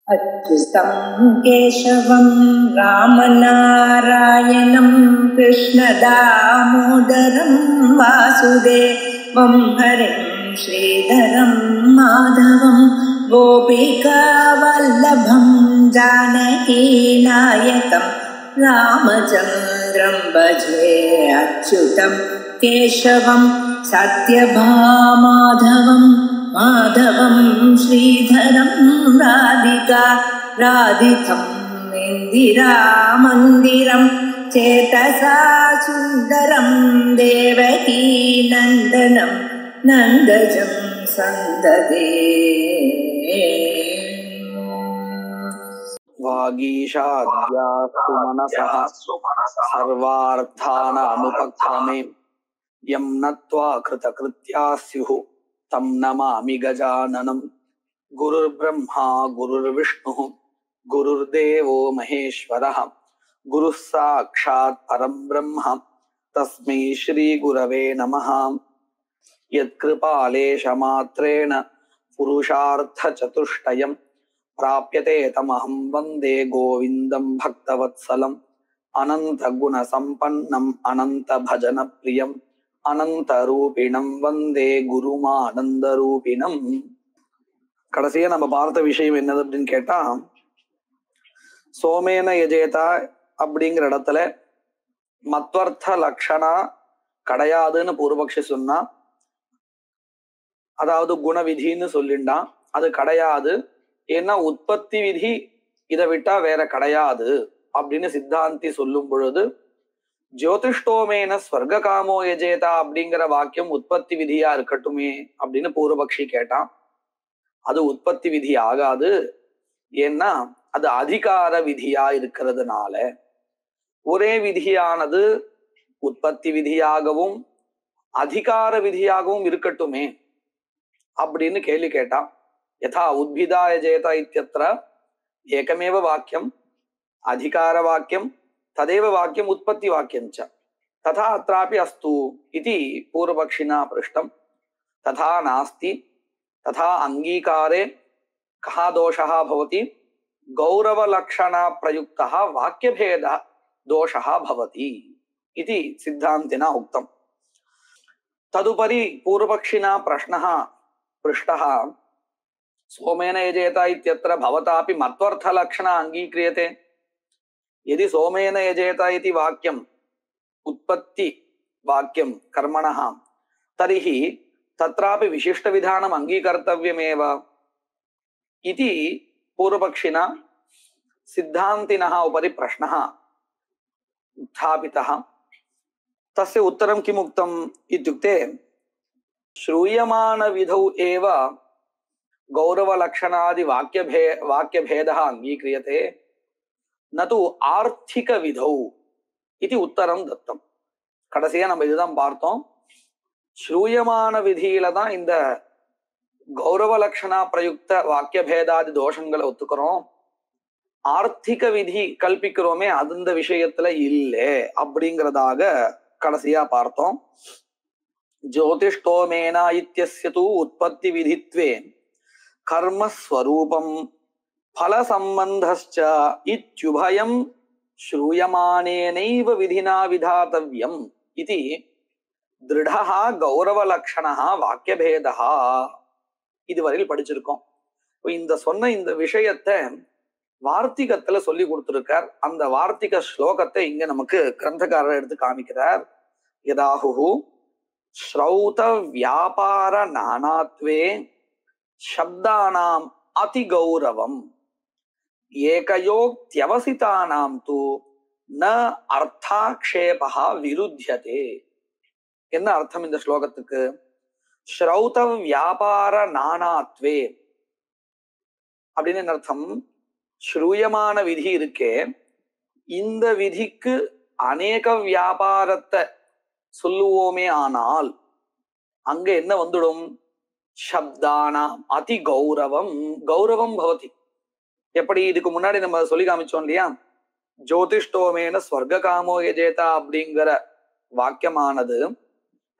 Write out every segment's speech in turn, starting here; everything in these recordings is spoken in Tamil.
अच्युतं केशवं रामनारायणं कृष्णदामोदरं वासुदेवं हरिं श्रीधरं माधवं गोपिकावल्लभं जानकीनायकं रामचन्द्रं भजे। अच्युतं केशवं सत्यभामाधवं माधवं श्रीधरं राधितं इन्दिरामन्दिरं चेतसा सुन्दरं देवकी नन्दनं नन्दजं सन्ददे। वागीशाद्यास्तु मनसः सर्वार्थानामुपक्रमे यं नत्वा कृतकृत्याः स्युः तं नमामि गजाननं। गुरुर्ब्रह्मा गुरुर्विष्णुः गुरुर्देवो महेश्वरः गुरुः साक्षात् परं ब्रह्म तस्मै श्रीगुरवे नमः। यत्कृपालेशमात्रेण पुरुषार्थचतुष्टयं प्राप्यते तमहं वन्दे गोविन्दं भक्तवत्सलम्। अनन्तगुणसम्पन्नम् अनन्तभजनप्रियम् अनन्तरूपिणं वन्दे குருமானந்தரூபிணம். கடைசியா நம்ம பார்த்த விஷயம் என்னது அப்படின்னு கேட்டா, சோமேன யஜேதா அப்படிங்கிற இடத்துல மத்வர்த்த லக்ஷணா கிடையாதுன்னு பூர்வபக்ஷி சொன்னா, அதாவது குணவிதின்னு சொல்லிண்டான். அது கிடையாது, ஏன்னா உற்பத்தி விதி இதை விட்டா வேற கிடையாது அப்படின்னு சித்தாந்தி சொல்லும் பொழுது, ஜோதிஷ்டோமேன ஸ்வர்க காமோ யஜேதா அப்படிங்கிற வாக்கியம் உற்பத்தி விதியா இருக்கட்டுமே அப்படின்னு பூர்வபக்ஷி கேட்டான். அது உற்பத்தி விதி ஆகாது, ஏன்னா அது அதிகார விதியா இருக்கிறதுனால. ஒரே விதியானது உற்பத்தி விதியாகவும் அதிகார விதியாகவும் இருக்கட்டுமே அப்படின்னு கேள்வி கேட்டான். யதா உத்பிதா யஜேதா இத்யத்ர ஏகமேவ வாக்கியம் அதிகார வாக்கியம் ததேவ வாக்கியம் உற்பத்தி வாக்கியம் ச ததா அत्रापि அஸ்து இதி பூர்வபக்ஷினா पृष्टम्. तथा नास्ति, तथा अंगीकारे कः दोषः भवति, गौरवलक्षणा प्रयुक्तः वाक्यभेद दोषः भवति इति सिद्धान्तिना उक्तम्. तदुपरि पूर्वपक्षिणा प्रश्नः पृष्टः, सोमेन यजेत इत्यत्र भवतापि मत्वर्थलक्षण अंगीक्रियते। यदि सोमेन यजेत इति वाक्यम् उत्पत्ति वाक्यं कर्मणः, तर्हि तत्रापि विशिष्ट विधानम् अंगीकर्तव्यमेव इति पूर्वपक्षिणा सिद्धान्तिनः उपरि प्रश्नः उत्थापितः. तस्य उत्तरं किम् उक्तम् इत्युक्ते, श्रूयमान विधौ एव गौरवलक्षणादि वाक्यभेदः अंगीक्रियते, न तु आर्थिक विधौ इति उत्तरं दत्तम्. கடைசியா நம்ம இதுதான் பார்த்தோம். ஸ்ரூயமான விதியில தான் இந்த கௌரவ லட்சணா பிரயுக்த வாக்கிய பேதாதி தோஷங்களை ஒத்துக்கிறோம். ஆர்த்திக விதி கல்பிக்கிறோமே, அந்த விஷயத்துல இல்லை அப்படிங்கிறதாக கடைசியா பார்த்தோம். ஜோதிஷ்டோமேனா இத்யஸ்ய து உற்பத்தி விதித்வே கர்மஸ்வரூபம் பல சம்பந்தஸ்ச இத்யுபயம் ஸ்ரூயமானேனைவ விதினா விதாதவ்யம் இதி திருடஹ கௌரவலக்ஷணஹ வாக்கியபேதஹ இதுவரையில் படிச்சிருக்கோம். இந்த சொன்ன இந்த விஷயத்தை வார்த்திகத்துல சொல்லி கொடுத்திருக்கார். அந்த வார்த்திக ஸ்லோகத்தை இங்க நமக்கு கிரந்தக்காரர் எடுத்து காமிக்கிறார். யதாஹு ஸ்ரௌத வியாபார நானாத்வே சப்தானாம் அதி கௌரவம் ஏகயோக்த்யவசிதானாம் து ந அர்த்தாக்ஷேபஹ விருத்யதே. என்ன அர்த்தம் இந்த ஸ்லோகத்துக்கு? ஸ்ரௌத வியாபார நானாத்வே அப்படின்னு என்ன அர்த்தம்? ஸ்ரூயமான விதி இருக்கே, இந்த விதிக்கு அநேக வியாபாரத்தை சொல்லுவோமே ஆனால் அங்க என்ன வந்துடும்? சப்தானாம் அதி கௌரவம் கௌரவம் பவதி. எப்படி இதுக்கு முன்னாடி நம்ம சொல்லி காமிச்சோம் இல்லையா, ஜோதிஷ்டோமேன ஸ்வர்க காமோ யஜேதா அப்படிங்கிற வாக்கியமானது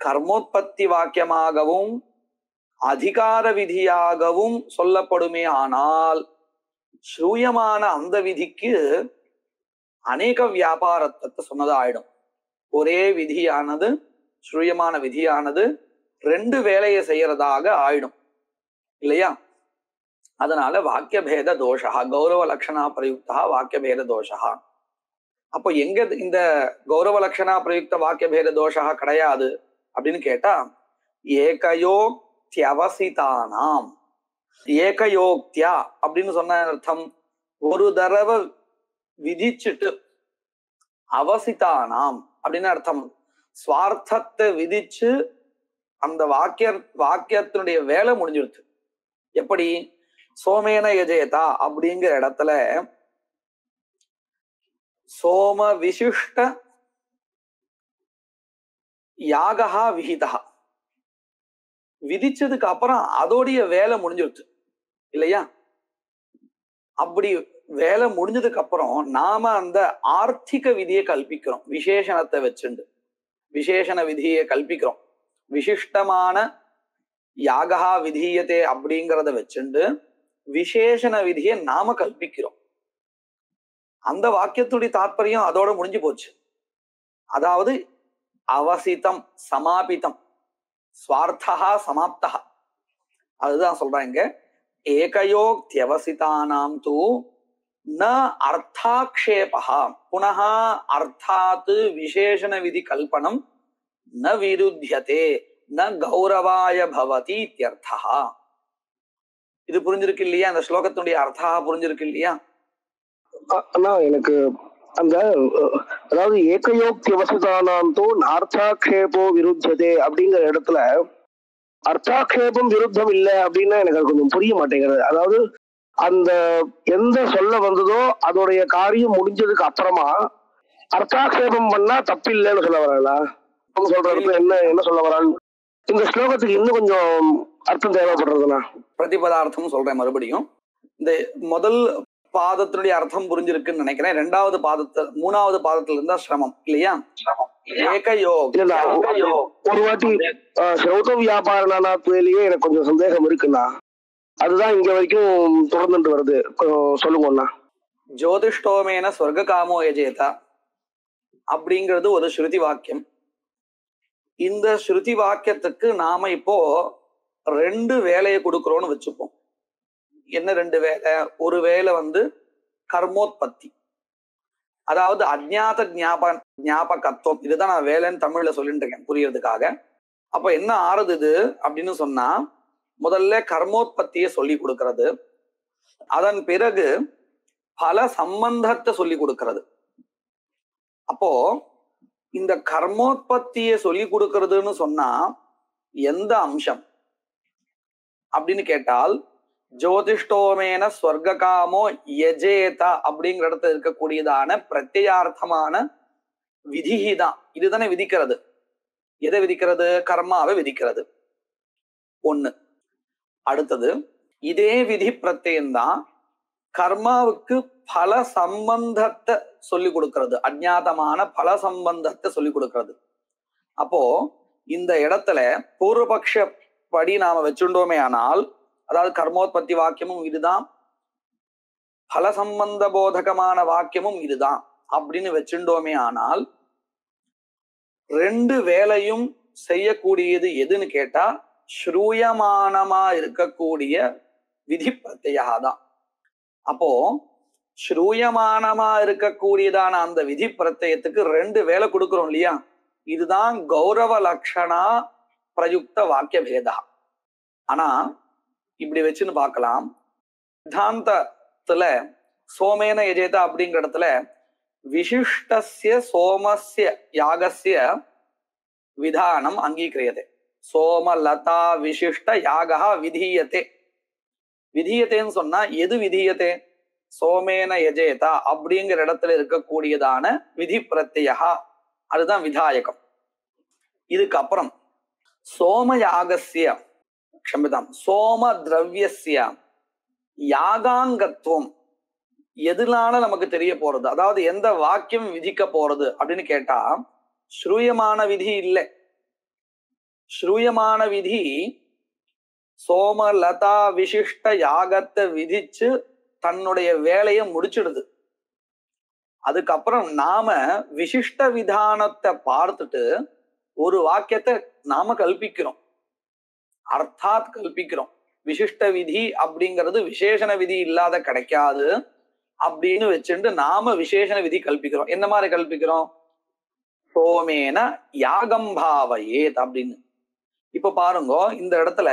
கர்மோத்பத்தி வாக்கியமாகவும் அதிகார விதியாகவும் சொல்லப்படுமே ஆனால் ஸ்ரூயமான அந்த விதிக்கு அநேக வியாபாரத்தை சொன்னது ஆயிடும். ஒரே விதியானது, ஸ்ரூயமான விதியானது ரெண்டு வேலையை செய்யறதாக ஆயிடும் இல்லையா? அதனால வாக்கிய பேத தோஷா, கௌரவ லட்சணா பிரயுக்தா வாக்கிய பேத தோஷா. அப்போ எங்க இந்த கௌரவ லட்சணா பிரயுக்த வாக்கிய பேத தோஷா கிடையாது அப்படின்னு கேட்டா, ஏகயோக்தியவசிதானாம். ஏகயோக்தியா அப்படின்னு சொன்ன அர்த்தம், ஒரு தடவை விதிச்சுட்டு, அவசிதானாம் அப்படின்னு அர்த்தம் ஸ்வார்த்தத்தை விதிச்சு அந்த வாக்கியத்தினுடைய வேலை முடிஞ்சிருச்சு. எப்படி? சோமேன யஜேதா அப்படிங்கிற இடத்துல சோம விசிஷ்ட யாகா விஹிதா விதிச்சதுக்கு அப்புறம் அதோடைய வேலை முடிஞ்சிருச்சு இல்லையா? அப்படி வேலை முடிஞ்சதுக்கு அப்புறம் நாம அந்த ஆர்த்திக விதியை கல்பிக்கிறோம். விசேஷணத்தை வச்சுண்டு விசேஷண விதியை கல்பிக்கிறோம். விசிஷ்டமான யாகா விதீயத்தே அப்படிங்கிறத வச்சுண்டு விசேஷண விதியை நாம கல்பிக்கிறோம். அந்த வாக்கியத்துடைய தாற்பயம் அதோட முடிஞ்சு போச்சு. அதாவது அவசிதம், சமாபிதம், ஸ்வார்த்தா சமாப்தா. அதுதான் சொல்றாங்க, ஏகயோக்தியவசிதானாம் தூ ந அர்த்தாக்ஷேபா புனः அர்த்தாத் விசேஷண விதி கல்பனம் ந விருத்தியதே ந கௌரவாய பவதி இத்யர்த்தா. இது புரிஞ்சிருக்கு இல்லையா? அந்த ஸ்லோகத்தினுடைய அர்த்தா புரிஞ்சிருக்கு இல்லையா? அண்ணா, எனக்கு அந்த அதாவது ஏகயோக்தி அவசிதானாம் தூ அர்த்தாக்ஷேபோ விருத்தியதே அப்படிங்கிற இடத்துல அர்த்தாக்ஷேபம் விருத்தம் இல்லை அப்படின்னா எனக்கு அது கொஞ்சம் புரிய மாட்டேங்கிறது. அதாவது அந்த எந்த சொல்ல வந்ததோ அதோடைய காரியம் முடிஞ்சதுக்கு அப்புறமா அர்த்தாக்ஷேபம் பண்ணா தப்பில்லைன்னு சொல்ல வராங்களா? சொல்றது என்ன சொல்ல வரான்னு இந்த ஸ்லோகத்துக்கு இன்னும் கொஞ்சம் அர்த்தம் தேவைப்படுறதுண்ணா. பிரதிபதார்த்தம் சொல்றேன் மறுபடியும். இந்த முதல் பாதத்தினுடைய அர்த்தம் புரிஞ்சிருக்குன்னு நினைக்கிறேன். ரெண்டாவது பாதத்தில், மூணாவது பாதத்துல இருந்தா சிரமம் இல்லையா? ஒரு வாட்டி ஸ்ரௌத வியாபார நானாத்வேலேயே எனக்கு கொஞ்சம் சந்தேகம் இருக்குண்ணா. அதுதான் இங்க வரைக்கும் தொடர்ந்துட்டு வருது. சொல்லுங்கண்ணா. ஜோதிஷ்டோமேன ஸ்வர்க காமோ யஜேதா அப்படிங்கிறது ஒரு ஸ்ருதி வாக்கியம். இந்த ஸ்ருதி வாக்கியத்துக்கு நாம இப்போ ரெண்டு வேலையை கொடுக்குறோம்னு வச்சுப்போம். என்ன ரெண்டு வேலை? ஒரு வேலை கர்மோத்பத்தி, அதாவது அஜ்ஞாத ஞாபகத்துவம். இதுதான் நான் வேலைன்னு தமிழ்ல சொல்லிட்டு இருக்கேன் புரியறதுக்காக. அப்ப என்ன ஆறுது இது அப்படின்னு சொன்னா, முதல்ல கர்மோத்பத்தியை சொல்லி கொடுக்கறது, அதன் பிறகு பல சம்பந்தத்தை சொல்லி கொடுக்கறது. அப்போ இந்த கர்மோத்பத்தியை சொல்லி கொடுக்கறதுன்னு சொன்னா எந்த அம்சம் அப்படின்னு கேட்டால், ஜோதிஷ்டோமேன ஸ்வர்க காமோ யஜேதா அப்படிங்கிற இடத்துல இருக்கக்கூடியதான பிரத்யார்த்தமான விதிதான். இதுதானே விதிக்கிறது. எதை விதிக்கிறது? கர்மாவை விதிக்கிறது. ஒண்ணு. அடுத்தது, இதே விதி பிரத்யம்தான் கர்மாவுக்கு பல சம்பந்தத்தை சொல்லி கொடுக்கிறது, அஜ்ஞாதமான பல சம்பந்தத்தை சொல்லி கொடுக்கிறது. அப்போ இந்த இடத்துல பூர்வபக்ஷ படி நாம வச்சுட்டோமே ஆனால், அதாவது கர்மோத்பத்தி வாக்கியமும் இதுதான், பல சம்பந்த போதகமான வாக்கியமும் இதுதான் அப்படின்னு வச்சுட்டோமே ஆனால், ரெண்டு வேலையும் செய்யக்கூடியது எதுன்னு கேட்டா ஸ்ரூயமானமா இருக்கக்கூடிய விதி பிரத்யதான். அப்போ ஸ்ரூயமானமா இருக்கக்கூடியதான அந்த விதி பிரத்யத்துக்கு ரெண்டு வேலை கொடுக்கிறோம் இல்லையா? இதுதான் கௌரவ லட்சணா பிரயுக்த வாக்கிய பேதா. ஆனா இப்படி வச்சுன்னு பார்க்கலாம். சித்தாந்தத்துல சோமேன யஜேதா அப்படிங்கிற இடத்துல விசிஷ்டஸ்ய சோமஸ்ய யாகஸ்ய விதானம் அங்கீகிரியதே. சோமலதா விசிஷ்ட யாகா விதீயத்தே. விதீயத்தேன்னு சொன்னா எது விதீயத்தே? சோமேன யஜேதா அப்படிங்கிற இடத்துல இருக்கக்கூடியதான விதி பிரத்யா, அதுதான் விதாயகம். இதுக்கப்புறம் சோம யாகஸ்ய க்ஷமிதம் சோம திரவியஸ்ய யாகாங்கத்துவம் எதுனால நமக்கு தெரிய போறது, அதாவது எந்த வாக்கியம் விதிக்க போறது அப்படின்னு கேட்டா ஸ்ரூயமான விதி இல்லை. ஸ்ரூயமான விதி சோமலதா விசிஷ்ட யாகத்தை விதிச்சு தன்னுடைய வேலையை முடிச்சிடுது. அதுக்கப்புறம் நாம விசிஷ்ட விதானத்தை பார்த்துட்டு ஒரு வாக்கியத்தை நாம கல்பிக்கிறோம், அர்த்தாத் கல்பிக்கிறோம். விசிஷ்ட விதி அப்படிங்கிறது விசேஷண விதி இல்லாத கிடைக்காது அப்படின்னு வச்சுட்டு நாம விசேஷண விதி கல்பிக்கிறோம். என்ன மாதிரி கல்பிக்கிறோம்? சோமேன யாகம் பாவயேத் அப்படின்னு. இப்ப பாருங்க, இந்த இடத்துல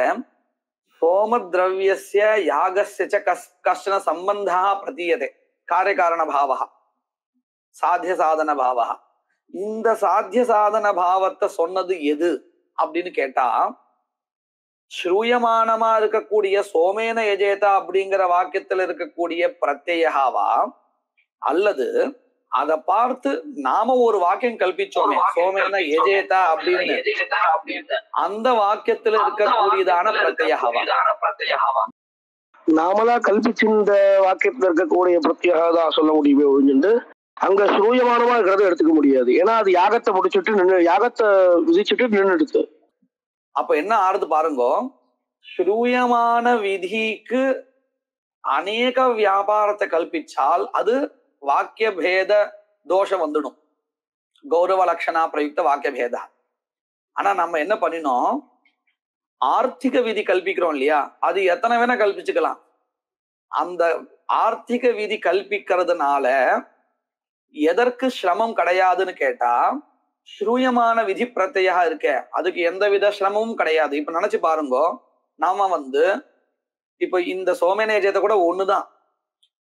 சோம திரவியஸ்ய யாகஸ்ய கஷ்டன சம்பந்தா பிரதீயதே, காரியகாரண பாவா, சாத்திய சாதன பாவா. இந்த சாத்திய சாதன பாவத்தை சொன்னது எது அப்படின்னு கேட்டா, ஸ்ரூயமானமா இருக்கக்கூடிய சோமேன யஜேதா அப்படிங்கிற வாக்கியத்துல இருக்கக்கூடிய பிரத்யேகாவா, அல்லது அதை பார்த்து நாம ஒரு வாக்கியம் கல்பிச்சோமே சோமேன யஜேதா அப்படின்னு, அந்த வாக்கியத்துல இருக்கக்கூடியதான பிரத்யேகாவா? நாமளா கல்பிச்சிருந்த வாக்கியத்துல இருக்கக்கூடிய பிரத்யேகா சொல்ல முடியுமே ஒழிஞ்சுட்டு அங்க ஸ்ரூயமானமா இருக்கிறத எடுத்துக்க முடியாது. ஏன்னா அது யாகத்தை முடிச்சுட்டு யாகத்தை விதிச்சுட்டு நின்றுடுது. அப்ப என்ன ஆறுது பாருங்க, ஸ்ரூயமான விதிக்கு அநேக வியாபாரத்தை கல்பிச்சால் அது வாக்கிய பேத தோஷம் வந்துடும், கௌரவ லட்சணா பிரயுக்த வாக்கிய பேதா. ஆனா நம்ம என்ன பண்ணினோம், ஆர்த்திக விதி கல்பிக்கிறோம் இல்லையா, அது எத்தனை வேணா கல்பிச்சுக்கலாம். அந்த ஆர்த்திக விதி கல்பிக்கிறதுனால எதற்கு சிரமம் கிடையாதுன்னு கேட்டா, ஸ்ரூயமான விதி பிரத்யா இருக்க அதுக்கு எந்தவித சிரமமும் கிடையாது. இப்ப நினைச்சு பாருங்க, நாம இப்ப இந்த சோமேனேஜத்தை கூட ஒண்ணுதான்.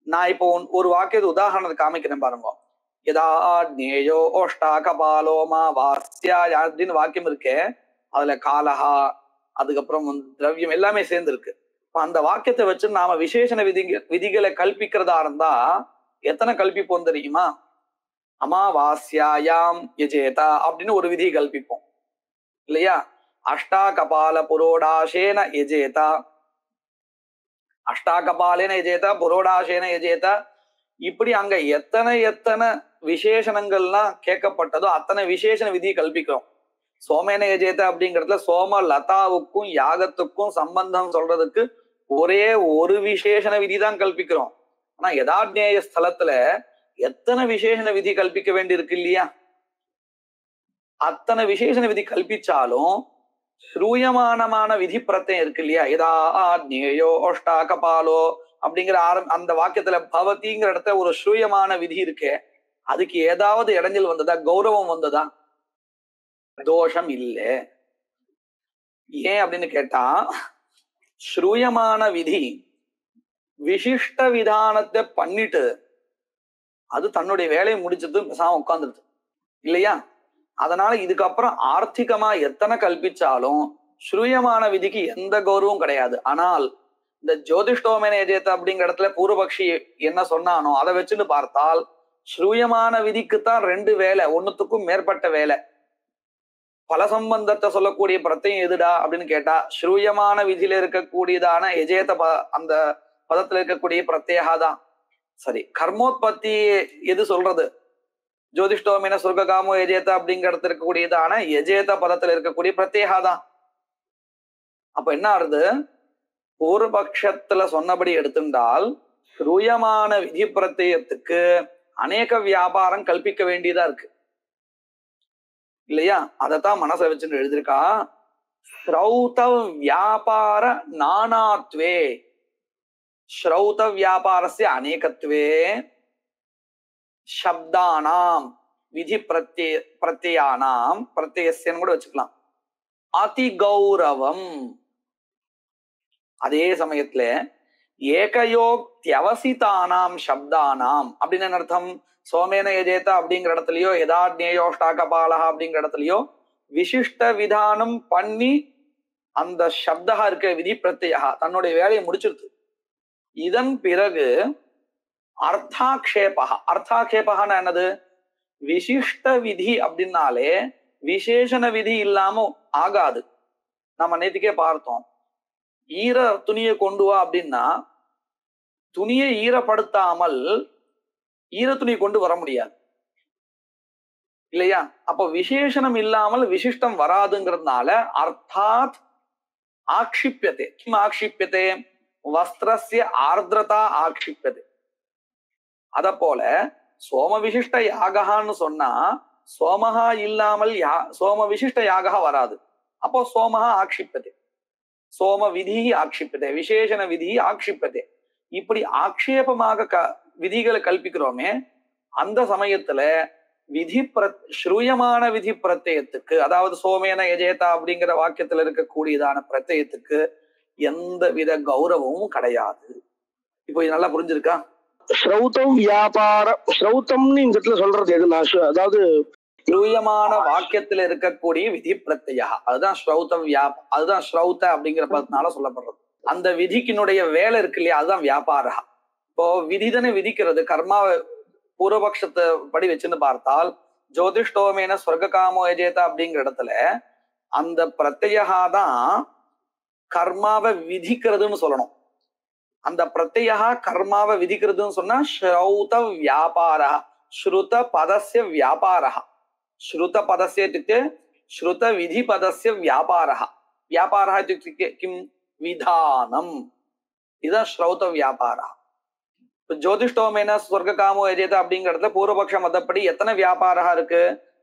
நான் இப்போ ஒரு வாக்கியத்தை உதாரணத்தை காமிக்கிறேன் பாருங்க. யதா ஞேயோ ஓஷ்டா கபாலோ மா வாஸ்யா அப்படின்னு வாக்கியம் இருக்கே, அதுல காலஹா அதுக்கப்புறம் திரவியம் எல்லாமே சேர்ந்து இருக்கு. அந்த வாக்கியத்தை வச்சு நாம விசேஷண விதிகளை கல்பிக்கிறதா இருந்தா எத்தனை கல்பிப்போம் தெரியுமா? அமாவாஸ்யாயாம் யஜேதா அப்படின்னு ஒரு விதி கல்பிப்போம் இல்லையா? அஷ்டா கபால புரோடாசேன யஜேதா, அஷ்டா கபாலேன யஜேதா புரோடாசேன யஜேதா. இப்படி அங்க எத்தனை விசேஷணங்கள்லாம் கேட்கப்பட்டதோ அத்தனை விசேஷண விதி கல்பிக்கிறோம். சோமேன யஜேதா அப்படிங்கிறதுல சோம லதாவுக்கும் யாகத்துக்கும் சம்பந்தம் சொல்றதுக்கு ஒரே ஒரு விசேஷண விதி தான் கல்பிக்கிறோம். ஆனா யதாஜ்ஞேய ஸ்தலத்துல எத்தனை விசேஷண விதி கல்பிக்க வேண்டி இருக்கு இல்லையா? அத்தனை விசேஷண விதி கல்பிச்சாலும் ஸ்ரூயமானமான விதி பிரத்யம் இருக்கு இல்லையா? யதா ஞேயோ ஓஷ்டா கபாலோ அப்படிங்கிற அந்த வாக்கியத்துல பவதிங்கிற இடத்துல ஒரு ஸ்ரூயமான விதி இருக்கு. அதுக்கு ஏதாவது இடைஞ்சல் வந்ததா, கௌரவம் வந்ததா? தோஷம் இல்லை. ஏன் அப்படின்னு கேட்டா, ஸ்ரூயமான விதி விசிஷ்ட விதானத்தை பண்ணிட்டு அது தன்னுடைய வேலையை முடிச்சது பேசாம உட்கார்ந்துருது இல்லையா? அதனால இதுக்கப்புறம் ஆர்த்திகமா எத்தனை கல்பிச்சாலும் ஸ்ரூயமான விதிக்கு எந்த கௌரவம் கிடையாது. ஆனால் இந்த ஜோதிஷ்டோமேன யஜேத அப்படிங்கிற இடத்துல பூர்வபக்ஷி என்ன சொன்னானோ அதை வச்சுன்னு பார்த்தால் ஸ்ரூயமான விதிக்குத்தான் ரெண்டு வேலை, ஒன்னுத்துக்கும் மேற்பட்ட வேலை. பல சம்பந்தத்தை சொல்லக்கூடிய பிரத்யம் எதுடா அப்படின்னு கேட்டா, ஸ்ரூயமான விதியில இருக்கக்கூடியதான யஜேத அந்த பதத்துல இருக்கக்கூடிய பிரத்யேகாதான். சரி, கர்மோத்பத்தி எது சொல்றது? ஜோதிஷ்டோமேன சொர்க்காமோ யஜேத அப்படிங்கிறது இருக்கக்கூடியதான யஜேத பதத்துல இருக்கக்கூடிய பிரத்யேகாதான். அப்ப என்ன ஆறுது, பூர்வபக்ஷத்துல சொன்னபடி எடுத்துட்டால் ஸ்ரூயமான விதி பிரத்யத்துக்கு அநேக வியாபாரம் கல்பிக்க வேண்டியதா இருக்கு இல்லையா? அதத்தான் மனசை வச்சுன்னு எழுதியிருக்கா. ஸ்ரௌத வியாபார நானாத்வே, ஸ்ரௌத வியாபாரஸ்ய அநேகத்வே, சப்தானாம் விதி பிரத்யானாம் பிரத்யஸ்யன்னு கூட வச்சுக்கலாம், அதி கௌரவம். அதே சமயத்துல ஏகயோக்தியவசிதானாம் சப்தானாம் அப்படின்னு என்ன அர்த்தம்? சோமேன யஜேதா அப்படிங்கிற இடத்துலயோ யதாஜ்ஞேயோஷ்டாகபாலஹா அப்படிங்கிற இடத்துலயோ விசிஷ்ட விதானம் பண்ணி அந்த சப்தா இருக்க விதி பிரத்யா தன்னுடைய வேலையை முடிச்சிருது. இதன் பிறகு அர்த்தாக்ஷேபா, அர்த்தாக்ஷேபகான்னு என்னது? விசிஷ்ட விதி அப்படின்னாலே விசேஷண விதி இல்லாம ஆகாது. நம்ம நேற்றுக்கே பார்த்தோம், ஈர துணியை கொண்டு வா அப்படின்னா துணியை ஈரப்படுத்தாமல் ஈர துணி கொண்டு வர முடியாது இல்லையா? அப்போ விசேஷணம் இல்லாமல் விசிஷ்டம் வராதுங்கிறதுனால அர்த்தாத் ஆக்ஷிப்பியதே. கிம் ஆக்ஷிப்பியதே? வஸ்திரஸ்ய ஆர்திரதா ஆக்ஷிப்பது. அத போல சோம விசிஷ்ட யாகன்னு சொன்னா சோமஹா இல்லாமல் சோம விசிஷ்ட யாக வராது. அப்போ சோமஹா ஆக்ஷிப்பது, சோம விதி ஆக்ஷிப்பதே, விசேஷண விதி ஆக்ஷிப்பதே. இப்படி ஆக்ஷேபமாக விதிகளை கல்பிக்கிறோமே, அந்த சமயத்துல விதி ஸ்ரூயமான விதி பிரத்யத்துக்கு, அதாவது சோமேன எஜேதா அப்படிங்கிற வாக்கியத்துல இருக்கக்கூடியதான பிரத்யத்துக்கு எந்த வித கௌரவமும் கிடையாது. இப்போ இது நல்லா புரிஞ்சிருக்கா? ஸ்ரௌதம் வியாபார ஸ்ரௌதம்னு இந்த இடத்துல சொல்றது எதுனா, அதாவது ஸ்ரூயமான வாக்கியத்துல இருக்கக்கூடிய விதி பிரத்யா, அதுதான் ஸ்ரௌதம் அதுதான் ஸ்ரௌத அப்படிங்கிற பதத்தினால சொல்லப்படுறது. அந்த விதிக்கினுடைய வேலை இருக்கு இல்லையா, அதுதான் வியாபாரா. இப்போ விதிதனை விதிக்கிறது கர்மா பூர்வபக்ஷத்தை படி வச்சுன்னு பார்த்தால் ஜோதிஷ்டோமேன ஸ்வர்க காமோ எஜேதா அப்படிங்கிற இடத்துல அந்த பிரத்யா தான் கர்மாவை விதிக்கிறதுன்னு சொல்லணும். அந்த பிரத்யா கர்மாவை விதிக்கிறதுன்னு சொன்னா ஸ்ரௌத வியாபாரா, ஸ்ருத பதஸ்ய வியாபாரா. ஸ்ருத பதஸ்ய இत्युक्ते ஸ்ருத விதி பதஸ்ய வியாபாரா. வியாபாரா இत्युक्ते கிம்? விதானம். இதுதான் ஸ்ரௌத வியாபாரா. ஜோதிஷ்டோமேன ஸ்வர்க காமோ எஜேதா அப்படிங்கிறதுல பூர்வபக்ஷ மதப்படி எத்தனை வியாபாரா இருக்கு?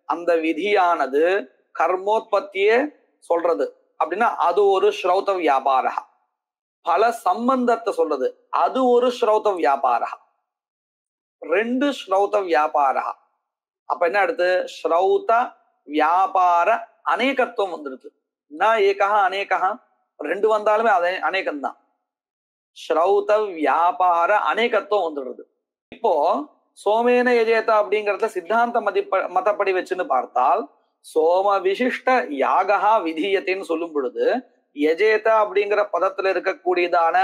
அந்த விதியானது கர்மோத்பத்தியே சொல்றது அப்படின்னா அது ஒரு ஸ்ரௌத வியாபாரா. பல சம்பந்தத்தை சொல்றது அது ஒரு ஸ்ரௌத வியாபாரா. ரெண்டு ஸ்ரௌத வியாபாரா. அப்ப என்ன அடுத்து? ஸ்ரௌத வியாபார அநேகத்துவம் வந்துடுது. நான் ஏகா அநேகா, ரெண்டு வந்தாலுமே அதே அநேகம்தான். ஸ்ரௌத வியாபார அநேகத்துவம் வந்துடுறது. இப்போ சோமேன எஜேதா அப்படிங்கறத சித்தாந்த மதப்படி வச்சுன்னு பார்த்தால் சோம விசிஷ்ட யாகா விதியத்தைன்னு சொல்லும் பொழுது எஜேதா அப்படிங்கிற பதத்துல இருக்கக்கூடியதான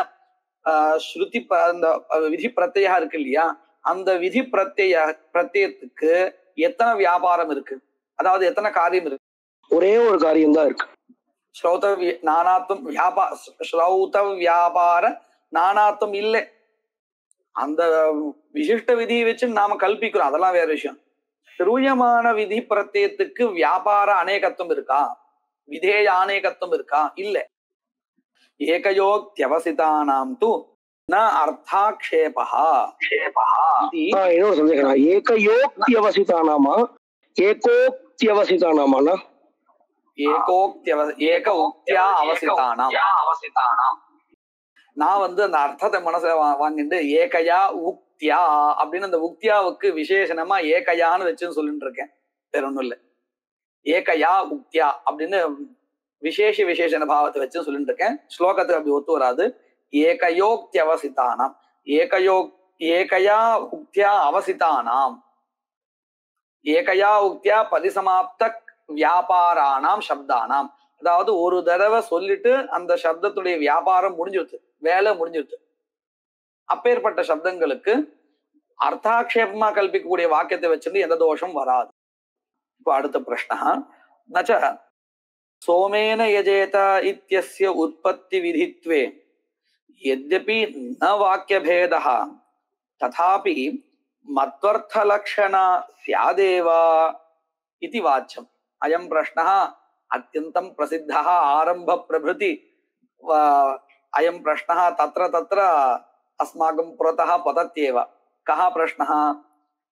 ஸ்ருதி அந்த விதி பிரத்யா இருக்கு இல்லையா, அந்த விதி பிரத்யத்துக்கு எத்தனை வியாபாரம் இருக்கு, அதாவது எத்தனை காரியம் இருக்கு? ஒரே ஒரு காரியம் தான் இருக்கு. ஸ்ரௌத நானாத்துவம் ஸ்ரௌத வியாபார நானாத்துவம் இல்லை. அந்த விசிஷ்ட விதியை வச்சு நாம கல்பிக்கிறோம், அதெல்லாம் வேற விஷயம். ஸ்ரூயமான விதி பிரத்யத்துக்கு வியாபார அநேகத்துவம் இருக்கா, விதேய அநேகத்துவம் இருக்கா? இல்ல. ஏகயோக்த்யவசிதானாம் து ந அர்த்தாக்ஷேபஹ. இன்னொரு சந்தேகம், ஏகயோக்த்யவசிதானாமா ஏகோக்த்யவசிதானாமானா? ஏக உக்தியா அவசிதானாம். நான் அந்த அர்த்தத்தை மனசுல வாங்கிட்டு ஏகையா உக்தியா அப்படின்னு அந்த உக்தியாவுக்கு விசேஷனமா ஏகையான்னு வச்சுன்னு சொல்லிட்டு இருக்கேன், வேற ஒண்ணும் இல்லை. ஏகையா உக்தியா அப்படின்னு விசேஷன பாவத்தை வச்சு சொல்லிட்டு இருக்கேன். ஸ்லோகத்துக்கு அப்படி ஒத்து வராது. ஏகயோக்தியவசிதானாம், ஏகையா உக்தியா அவசிதானாம், ஏகையா உக்தியா பரிசமாப்த வியாபாரானாம் சப்தானாம். அதாவது ஒரு தடவை சொல்லிட்டு அந்த சப்தத்துடைய வியாபாரம் முடிஞ்சிருது, வேலை முடிஞ்சிருது. அப்பேற்பட்ட சப்தங்களுக்கு அர்த்தாக்ஷேபமா கல்பிக்கக்கூடிய வாக்கியத்தை வச்சுட்டு எந்த தோஷம் வராது. இப்போ அடுத்த பிரஷ்னா, நச்ச சோமேன யஜேத இத்யஸ்ய உற்பத்தி விதித்வே யத்யபி ந வாக்கியபேதः ததாபி மத்வர்த்தலக்ஷணா ஸ்யாதேவா इति वाच्यम्. अयं प्रश्नः अत्यन्तं प्रसिद्धः, आरम्भ प्रभृति अयं प्रश्नः तत्र तत्र अस्माकं पुरतः पतत्येव. कः प्रश्नः?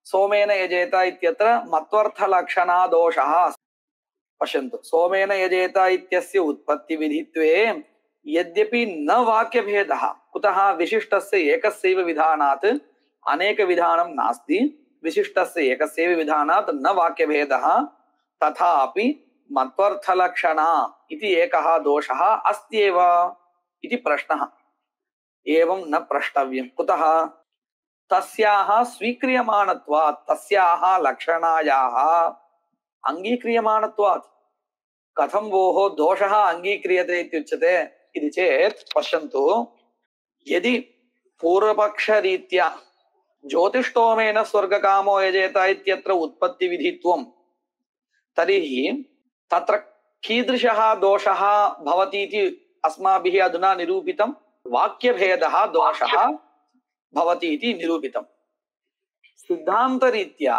सोमेन यजेत इत्यत्र मत्वर्थलक्षणा दोषः. पश्यन्तु, सोमेन यजेत इत्यस्य उत्पत्तिविधित्वे यद्यपि न वाक्यभेदः, कुतः? विशिष्टस्य एकस्यैव विधानात् अनेकविधानं नास्ति, विशिष्टस्य एकस्यैव विधानात् न वाक्यभेदः, तथापि मत्वर्थलक्षणा इति एकः दोषः अस्त्येव इति प्रश्नः. एवं न प्रष्टव्यं. कुतः? तस्याः स्वीक्रियमाणत्वात्, तस्याः लक्षणायाः अङ्गीक्रियमाणत्वात्. कथं भोः दोषः अङ्गीक्रियते इत्युच्यते इति चेत् पश्यन्तु, यदि पूर्वपक्षरीत्या ज्योतिष्टोमेन स्वर्गकामो यजेत इत्यत्र उत्पत्ति विधित्वं, तर्हि तत्र कीदृशः दोषः भवति इति अस्माभिः अधुना निरूपितं. वाक्यभेदः दोषः भवति इति निरूपितं. सिद्धान्तरीत्या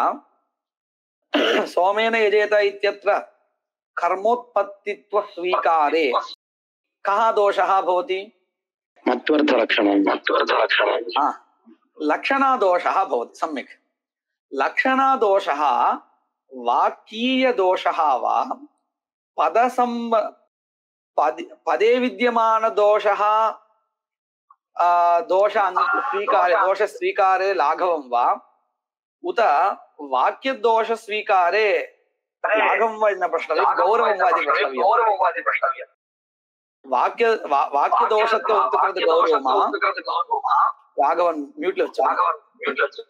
सोमेन यजेत इत्यत्र कर्मोत्पत्तित्व स्वीकारे कः दोषः भवति? लक्षणादोषः भवति सम्यक् लक्षणादोषः वाक्यीयदोषः वा पदे विद्यमानदोषः दोषस्वीकारे लाघवं वा उत वाक्यदोषस्वीकारे लाघवं वा न प्रष्टव्यं गौरवं वा इति प्रष्टव्यम् वाक्यदोषत्व ஒத்துக்கிறது கௌரவமா ராகவன் மியூட்ல வச்சு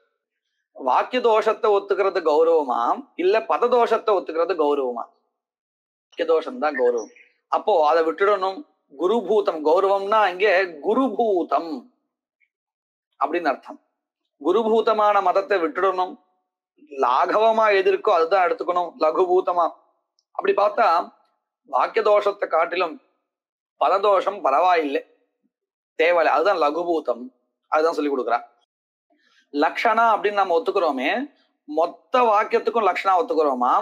வாக்கியதோஷத்தை ஒத்துக்கிறது கௌரவமா இல்ல பததோஷத்தை ஒத்துக்கிறது கௌரவமா வாக்கியதோஷம் தான் கௌரவம் அப்போ அதை விட்டுடணும் குருபூதம் கௌரவம்னா இங்கே குருபூதம் அப்படின்னு அர்த்தம் குருபூதமான மதத்தை விட்டுடணும் லாகவமா எதிர்க்கோ அதுதான் எடுத்துக்கணும் லகுபூதமா அப்படி பார்த்தா வாக்கியதோஷத்தை காட்டிலும் பததோஷம் பரவாயில்லை தேவலை அதுதான் லகுபூதம் அதுதான் சொல்லி கொடுக்குறா லக்ஷணா அப்படின்னு நம்ம ஒத்துக்கிறோமே மொத்த வாக்கியத்துக்கும் லக்ஷணா ஒத்துக்கிறோமா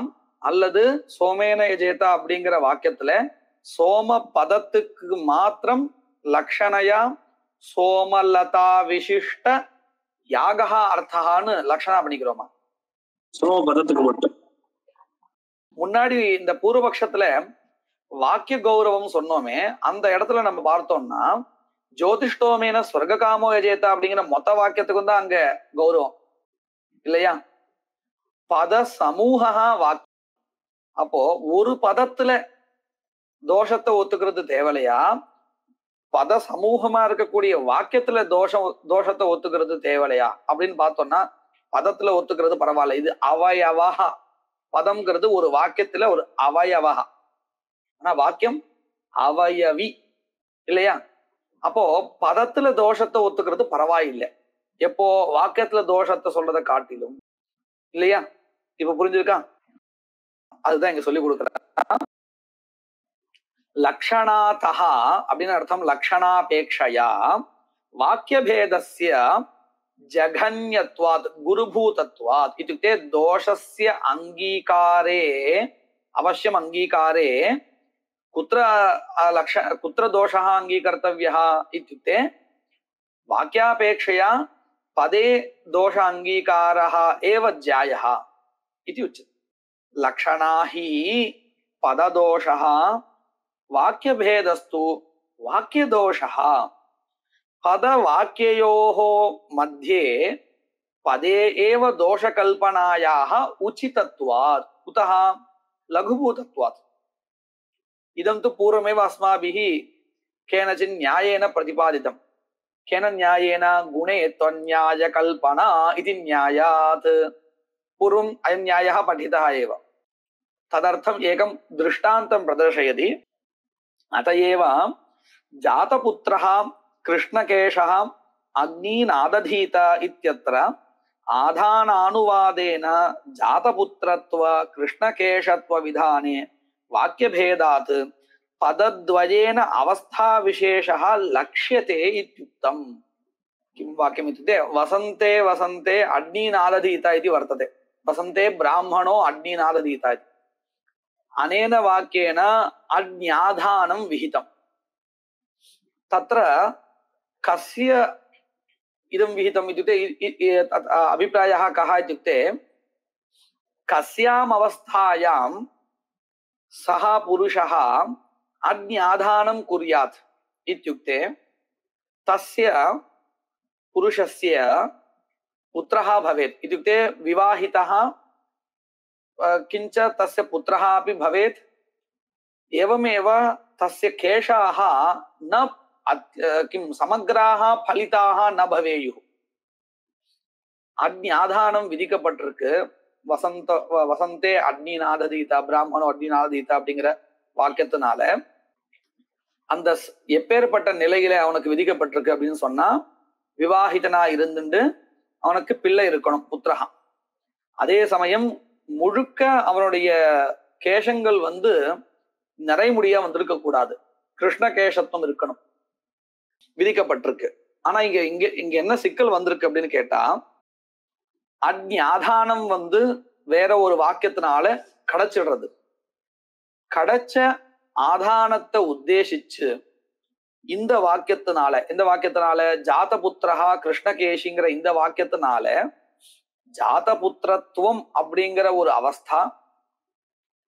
அல்லது சோமேன எஜேதா அப்படிங்கிற வாக்கியத்துல சோம பதத்துக்கு மாத்திரம் லக்ஷணையா சோமலதா விசிஷ்ட யாகா அர்த்தான்னு லக்ஷணா பண்ணிக்கிறோமா சோம பதத்துக்கு மட்டும் முன்னாடி இந்த பூர்வபக்ஷத்துல வாக்கிய கௌரவம் சொன்னோமே அந்த இடத்துல நம்ம பார்த்தோம்னா ஜோதிஷ்டோமேன ஸ்வர்க காமோ யஜேதா அப்படிங்கிற மொத்த வாக்கியத்துக்கும் தான் அங்க கௌரவம் இல்லையா பத சமூகா வாக்கியம் அப்போ ஒரு பதத்துல தோஷத்தை ஒத்துக்கிறது தேவலையா பத சமூகமா இருக்கக்கூடிய வாக்கியத்துல தோஷத்தை ஒத்துக்கிறது தேவலையா அப்படின்னு பார்த்தோம்னா பதத்துல ஒத்துக்கிறது பரவாயில்ல இது அவயவா பதம்ங்கிறது ஒரு வாக்கியத்துல ஒரு அவயவா ஆனா வாக்கியம் அவயவி இல்லையா அப்போ பதத்துல தோஷத்தை ஒத்துக்கிறது பரவாயில்லை எப்போ வாக்கியத்துல தோஷத்தை சொல்றதை காட்டிலும் இல்லையா இப்ப புரிஞ்சிருக்கா அதுதான் இங்க சொல்லி கொடுக்குற லக்ஷணாதா அப்படின்னு அர்த்தம் லக்ஷணாபேக்ஷயா வாக்கியபேதஸ்ய ஜகன்யத்வாத் குருபூதத்வாத் இत्युक्ते दोषस्य अंगीकारे अवश्यम अंगीकारे कुत्र दोषः अंगीकर्तव्यः इत्युक्ते वाक्यापेक्षया पदे दोष अंगीकारः एव ज्यायः इति उच्यते लक्षणा हि पददोषः वाक्यभेदस्तु वाक्यदोषः पदवाक्ययोः मध्ये पदे एव दोषकल्पनायाः उचितत्वात् कुतः लघुभूतत्वात् इदं तु पूर्वमेव अस्माभिः केनचित् न्यायेन प्रतिपादितं केन न्यायेन गुणे त्वन्यायकल्पना इति न्यायात् पूर्वम् अयं न्यायः पठितः एव तदर्थम् एकं दृष्टान्तं प्रदर्शयति अत एव जातपुत्रः कृष्णकेशः अग्नीनादधीत इत्यत्र आधानानुवादेन जातपुत्रत्व कृष्णकेशत्व विधाने वाक्यभेदात् पदद्वयेन अवस्था विशेषः लक्ष्यते इत्युक्तम् किं वाक्यम् इत्युक्ते वसन्ते वसन्ते अग्निनादधीत इति वर्तते वसन्ते ब्राह्मणो अग्निनादधीत इति अनेन वाक्येन अज्ञाधानं विहितम् तत्र कस्य इदं विहितम् इत्युक्ते अभिप्रायः कः इत्युक्ते कस्याम् अवस्थायां सः पुरुषः अज्ञाधानं कुर्यात् इत्युक्ते तस्य पुरुषस्य पुत्रः भवेत् इत्युक्ते विवाहितः किञ्च तस्य पुत्रः अपि भवेत् एवमेव तस्य केशाः न किं समग्राः फलिताः न भवेयुः अज्ञाधानं विधिக்கப்பட்டிருக்கு வசந்தே அக்னிநாததீதா பிராமணோ அக்னிநாததீதா அப்படிங்கிற வாக்கியத்தினால அந்த எப்பேற்பட்ட நிலையில அவனுக்கு விதிக்கப்பட்டிருக்கு அப்படின்னு சொன்னா விவாகிதனா இருந்துட்டு அவனுக்கு பிள்ளை இருக்கணும் புத்திரகா அதே சமயம் முழுக்க அவனுடைய கேசங்கள் நிறைமுடியா வந்திருக்க கூடாது கிருஷ்ண கேசத்துவம் இருக்கணும் விதிக்கப்பட்டிருக்கு ஆனா இங்க இங்க இங்க என்ன சிக்கல் வந்திருக்கு அப்படின்னு கேட்டா அக்ஞாதானம் வேற ஒரு வாக்கியத்தினால கிடைச்சிடுறது கிடைச்ச ஆதானத்தை உத்தேசிச்சு இந்த வாக்கியத்தினால ஜாதபுத்திரஹா கிருஷ்ணகேஷிங்கிற இந்த வாக்கியத்தினால ஜாதபுத்திரத்துவம் அப்படிங்கிற ஒரு அவஸ்தா,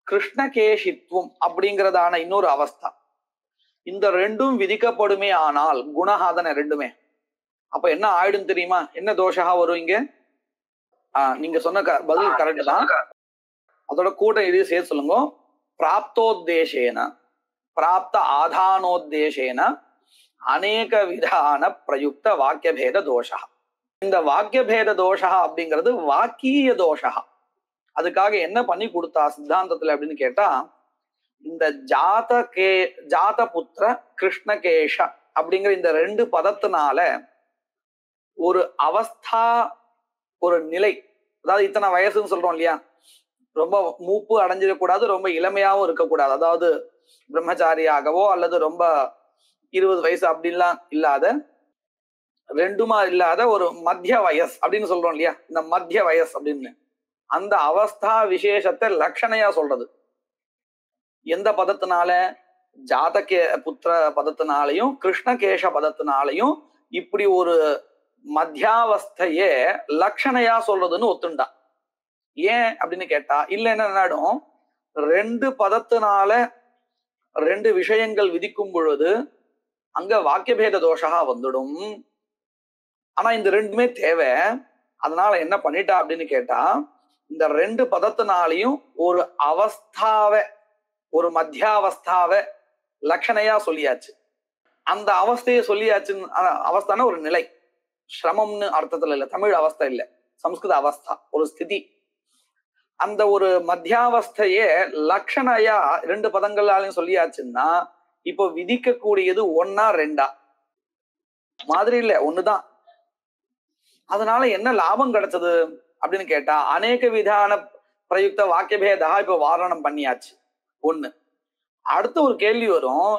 கிருஷ்ணகேஷித்துவம் அப்படிங்கிறதான இன்னொரு அவஸ்தா, இந்த ரெண்டும் விதிக்கப்படுமே ஆனால் குணஹாதன ரெண்டுமே, அப்ப என்ன ஆயிடும் தெரியுமா? என்ன தோஷா வரும் இங்க? நீங்க சொன்ன பதில் கரெக்ட் தான். அதோட கூட இது சேர்த்து சொல்லுங்க. பிராப்தோத்தேசேன பிராப்த ஆதானோத்தேசேன அநேக விதான பிரயுக்த வாக்கியபேத தோஷா. இந்த வாக்கியபேத தோஷா அப்படிங்கிறது வாக்கிய தோஷா. அதுக்காக என்ன பண்ணி கொடுத்தா சித்தாந்தத்துல அப்படின்னு கேட்டா, இந்த ஜாதபுத்திர கிருஷ்ணகேஷ அப்படிங்கிற இந்த ரெண்டு பதத்தினால ஒரு அவஸ்தா, ஒரு நிலை, அதாவது இத்தனை வயசுன்னு சொல்றோம் இல்லையா, ரொம்ப மூப்பு அடைஞ்சிடக்கூடாது, ரொம்ப இளமையாவும் இருக்கக்கூடாது, அதாவது பிரம்மச்சாரியாகவோ அல்லது ரொம்ப 20 வயசு அப்படின்லாம் இல்லாத, ரெண்டுமா இல்லாத ஒரு மத்திய வயசு அப்படின்னு சொல்றோம் இல்லையா, இந்த மத்திய வயசு அப்படின்னு அந்த அவஸ்தா விசேஷத்தை லட்சணையா சொல்றது. எந்த பதத்தினால? ஜாதகே புத்திர பதத்தினாலையும் கிருஷ்ணகேஷ பதத்தினாலையும் இப்படி ஒரு மத்தியாவஸ்தையே லட்சணையா சொல்றதுன்னு ஒத்துண்டா. ஏன் அப்படின்னு கேட்டா, இல்ல என்ன நடும், ரெண்டு பதத்தினால ரெண்டு விஷயங்கள் விதிக்கும் பொழுது அங்க வாக்கியபேத தோஷா வந்துடும். ஆனா இந்த ரெண்டுமே தேவை. அதனால என்ன பண்ணிட்டா அப்படின்னு கேட்டா, இந்த ரெண்டு பதத்தினாலையும் ஒரு அவஸ்தாவை, ஒரு மத்தியாவஸ்தாவை லட்சணையா சொல்லியாச்சு. அந்த அவஸ்தையை சொல்லியாச்சுன்னு, அவஸ்தான ஒரு நிலை, சிரமம்னு அர்த்தத்துல இல்ல, தமிழ் அவஸ்தை இல்ல, சம்ஸ்கிருத அவஸ்தா, ஒரு ஸ்திதி. அந்த ஒரு மத்தியாவஸ்தையே லட்சணையா ரெண்டு பதங்களாலையும் சொல்லியாச்சுன்னா, இப்போ விதிக்கக்கூடியது ஒன்னா ரெண்டா மாதிரி இல்ல, ஒண்ணுதான். அதனால என்ன லாபம் கிடைச்சது அப்படின்னு கேட்டா, அநேக விதான பிரயுக்த வாக்கியபேதா இப்ப வாரணம் பண்ணியாச்சு. ஒண்ணு. அடுத்த ஒரு கேள்வி வரும்,